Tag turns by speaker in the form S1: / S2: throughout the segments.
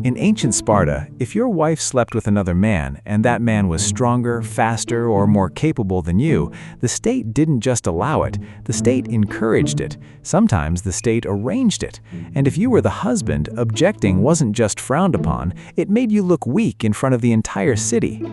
S1: In ancient Sparta, if your wife slept with another man and that man was stronger, faster, or more capable than you, the state didn't just allow it, the state encouraged it. Sometimes the state arranged it. And if you were the husband, objecting wasn't just frowned upon, it made you look weak in front of the entire city.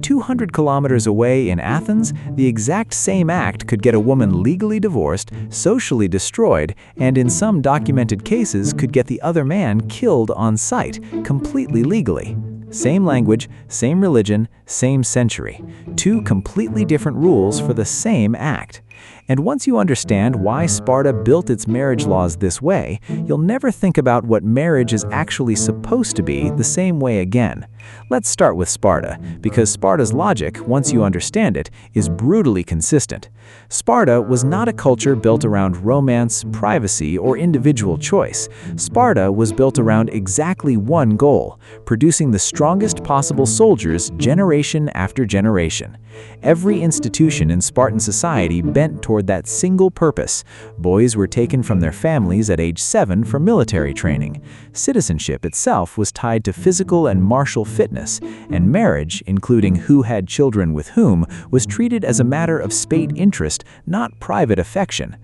S1: 200 kilometers away in Athens, the exact same act could get a woman legally divorced, socially destroyed, and in some documented cases could get the other man killed on sight, completely legally. Same language, same religion, same century. Two completely different rules for the same act. And once you understand why Sparta built its marriage laws this way, you'll never think about what marriage is actually supposed to be the same way again. Let's start with Sparta, because Sparta's logic, once you understand it, is brutally consistent. Sparta was not a culture built around romance, privacy, or individual choice. Sparta was built around exactly one goal: producing the strongest possible soldiers generation after generation. Every institution in Spartan society bent toward that single purpose. Boys were taken from their families at age 7 for military training. Citizenship itself was tied to physical and martial fitness, and marriage, including who had children with whom, was treated as a matter of state interest, not private affection.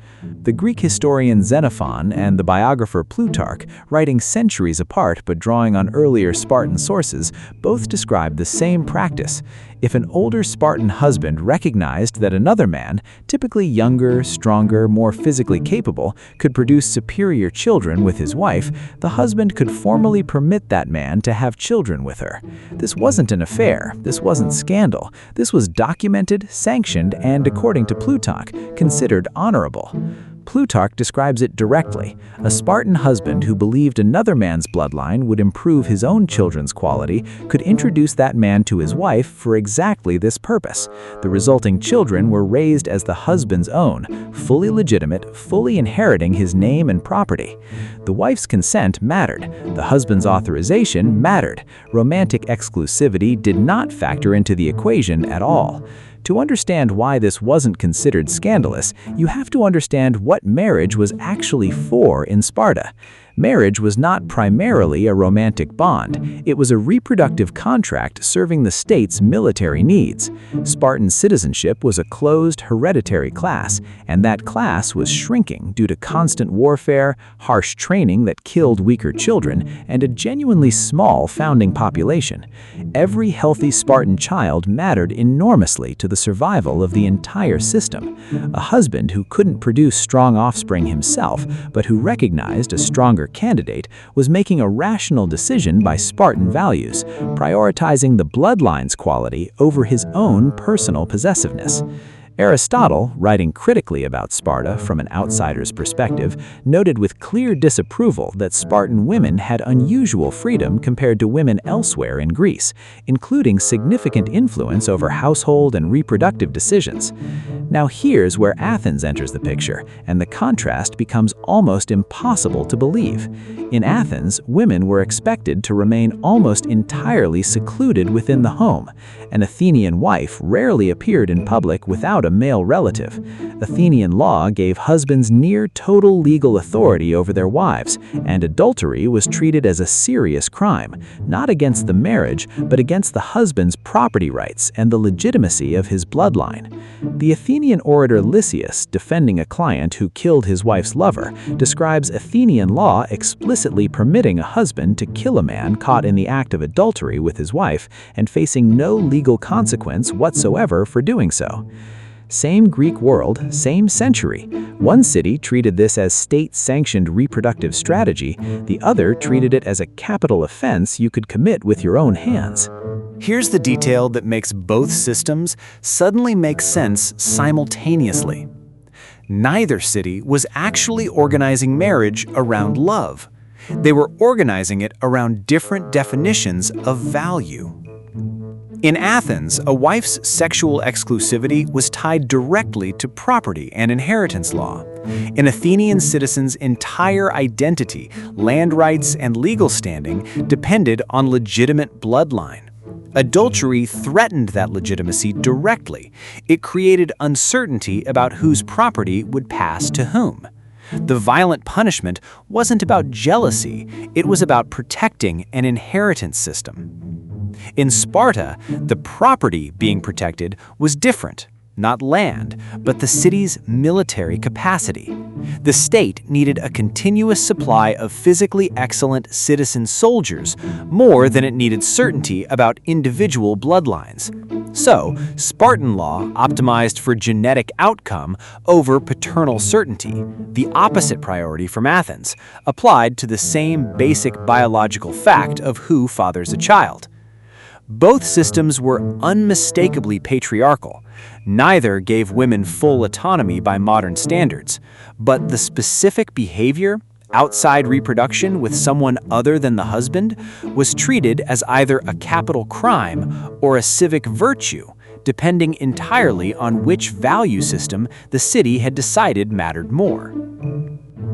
S1: The Greek historian Xenophon and the biographer Plutarch, writing centuries apart but drawing on earlier Spartan sources, both describe the same practice. If an older Spartan husband recognized that another man, typically younger, stronger, more physically capable, could produce superior children with his wife, the husband could formally permit that man to have children with her. This wasn't an affair, this wasn't scandal, this was documented, sanctioned, and, according to Plutarch, considered honorable. Plutarch describes it directly. A Spartan husband who believed another man's bloodline would improve his own children's quality could introduce that man to his wife for exactly this purpose. The resulting children were raised as the husband's own, fully legitimate, fully inheriting his name and property. The wife's consent mattered. The husband's authorization mattered. Romantic exclusivity did not factor into the equation at all. To understand why this wasn't considered scandalous, you have to understand what marriage was actually for in Sparta. Marriage was not primarily a romantic bond. It was a reproductive contract serving the state's military needs. Spartan citizenship was a closed, hereditary class, and that class was shrinking due to constant warfare, harsh training that killed weaker children, and a genuinely small founding population. Every healthy Spartan child mattered enormously to the survival of the entire system. A husband who couldn't produce strong offspring himself, but who recognized a stronger candidate, was making a rational decision by Spartan values, prioritizing the bloodline's quality over his own personal possessiveness. Aristotle, writing critically about Sparta from an outsider's perspective, noted with clear disapproval that Spartan women had unusual freedom compared to women elsewhere in Greece, including significant influence over household and reproductive decisions. Now here's where Athens enters the picture, and the contrast becomes almost impossible to believe. In Athens, women were expected to remain almost entirely secluded within the home. An Athenian wife rarely appeared in public without a male relative. Athenian law gave husbands near total legal authority over their wives, and adultery was treated as a serious crime, not against the marriage, but against the husband's property rights and the legitimacy of his bloodline. The Athenian orator Lysias, defending a client who killed his wife's lover, describes Athenian law explicitly permitting a husband to kill a man caught in the act of adultery with his wife and facing no legal consequence whatsoever for doing so. Same Greek world, same century. One city treated this as state-sanctioned reproductive strategy, the other treated it as a capital offense you could commit with your own hands. Here's the detail that makes both systems suddenly make sense simultaneously. Neither city was actually organizing marriage around love. They were organizing it around different definitions of value. In Athens, a wife's sexual exclusivity was tied directly to property and inheritance law. An Athenian citizen's entire identity, land rights, and legal standing depended on legitimate bloodline. Adultery threatened that legitimacy directly. It created uncertainty about whose property would pass to whom. The violent punishment wasn't about jealousy, it was about protecting an inheritance system. In Sparta, the property being protected was different. Not land, but the city's military capacity. The state needed a continuous supply of physically excellent citizen soldiers more than it needed certainty about individual bloodlines. So, Spartan law optimized for genetic outcome over paternal certainty, the opposite priority from Athens, applied to the same basic biological fact of who fathers a child. Both systems were unmistakably patriarchal. Neither gave women full autonomy by modern standards, but the specific behavior, outside reproduction with someone other than the husband, was treated as either a capital crime or a civic virtue, depending entirely on which value system the city had decided mattered more.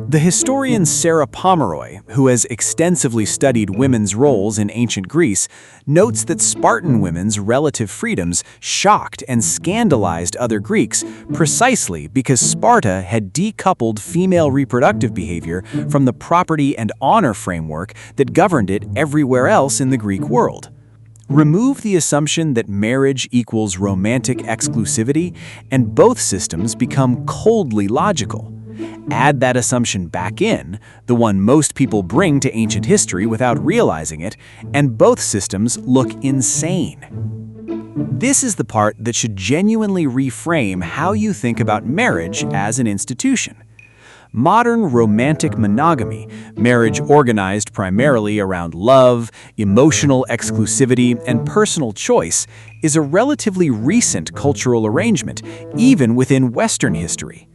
S1: The historian Sarah Pomeroy, who has extensively studied women's roles in ancient Greece, notes that Spartan women's relative freedoms shocked and scandalized other Greeks precisely because Sparta had decoupled female reproductive behavior from the property and honor framework that governed it everywhere else in the Greek world. Remove the assumption that marriage equals romantic exclusivity, and both systems become coldly logical. Add that assumption back in, the one most people bring to ancient history without realizing it, and both systems look insane. This is the part that should genuinely reframe how you think about marriage as an institution. Modern romantic monogamy, marriage organized primarily around love, emotional exclusivity, and personal choice, is a relatively recent cultural arrangement, even within Western history.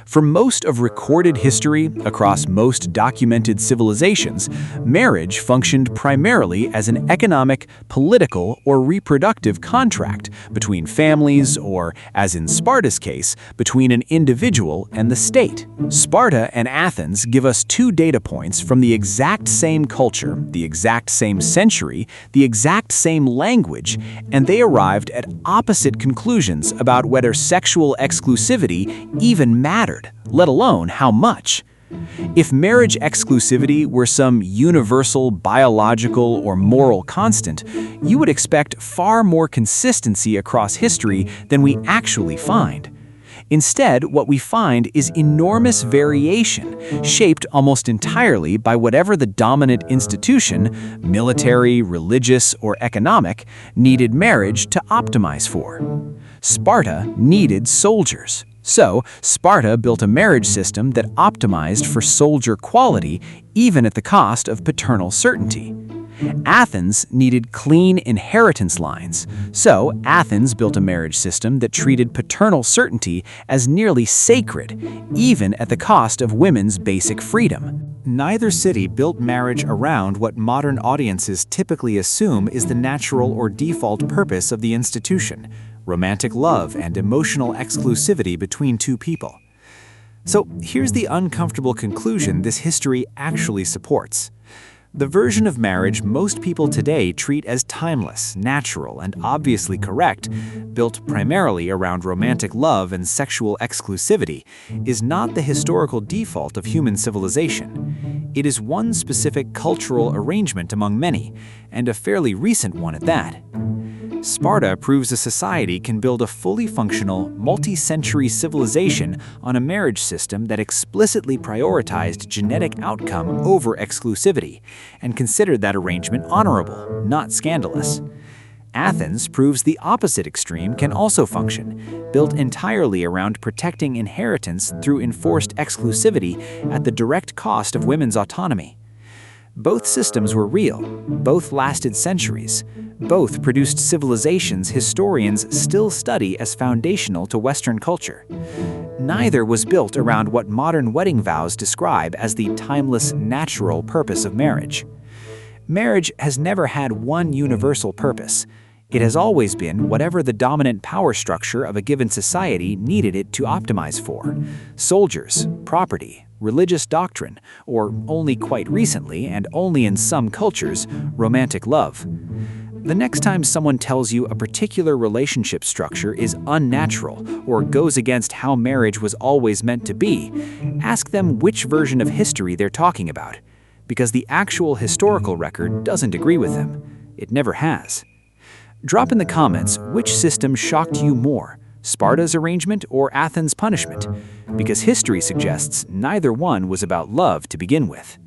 S1: For most of recorded history across most documented civilizations, marriage functioned primarily as an economic, political, or reproductive contract between families or, as in Sparta's case, between an individual and the state. Sparta and Athens give us two data points from the exact same culture, the exact same century, the exact same language, and they arrived at opposite conclusions about whether sexual exclusivity even mattered, let alone how much. If marriage exclusivity were some universal biological or moral constant, you would expect far more consistency across history than we actually find. Instead, what we find is enormous variation, shaped almost entirely by whatever the dominant institution, military, religious, or economic, needed marriage to optimize for. Sparta needed soldiers. So, Sparta built a marriage system that optimized for soldier quality even at the cost of paternal certainty. Athens needed clean inheritance lines, so Athens built a marriage system that treated paternal certainty as nearly sacred, even at the cost of women's basic freedom. Neither city built marriage around what modern audiences typically assume is the natural or default purpose of the institution: romantic love and emotional exclusivity between two people. So here's the uncomfortable conclusion this history actually supports. The version of marriage most people today treat as timeless, natural, and obviously correct, built primarily around romantic love and sexual exclusivity, is not the historical default of human civilization. It is one specific cultural arrangement among many, and a fairly recent one at that. Sparta proves a society can build a fully functional, multi-century civilization on a marriage system that explicitly prioritized genetic outcome over exclusivity, and considered that arrangement honorable, not scandalous. Athens proves the opposite extreme can also function, built entirely around protecting inheritance through enforced exclusivity at the direct cost of women's autonomy. Both systems were real, both lasted centuries, both produced civilizations historians still study as foundational to Western culture. Neither was built around what modern wedding vows describe as the timeless, natural purpose of marriage. Marriage has never had one universal purpose. It has always been whatever the dominant power structure of a given society needed it to optimize for: soldiers, property, religious doctrine, or only quite recently, and only in some cultures, romantic love. the next time someone tells you a particular relationship structure is unnatural or goes against how marriage was always meant to be, ask them which version of history they're talking about, because the actual historical record doesn't agree with them. It never has. Drop in the comments which system shocked you more, Sparta's arrangement or Athens' punishment, because history suggests neither one was about love to begin with.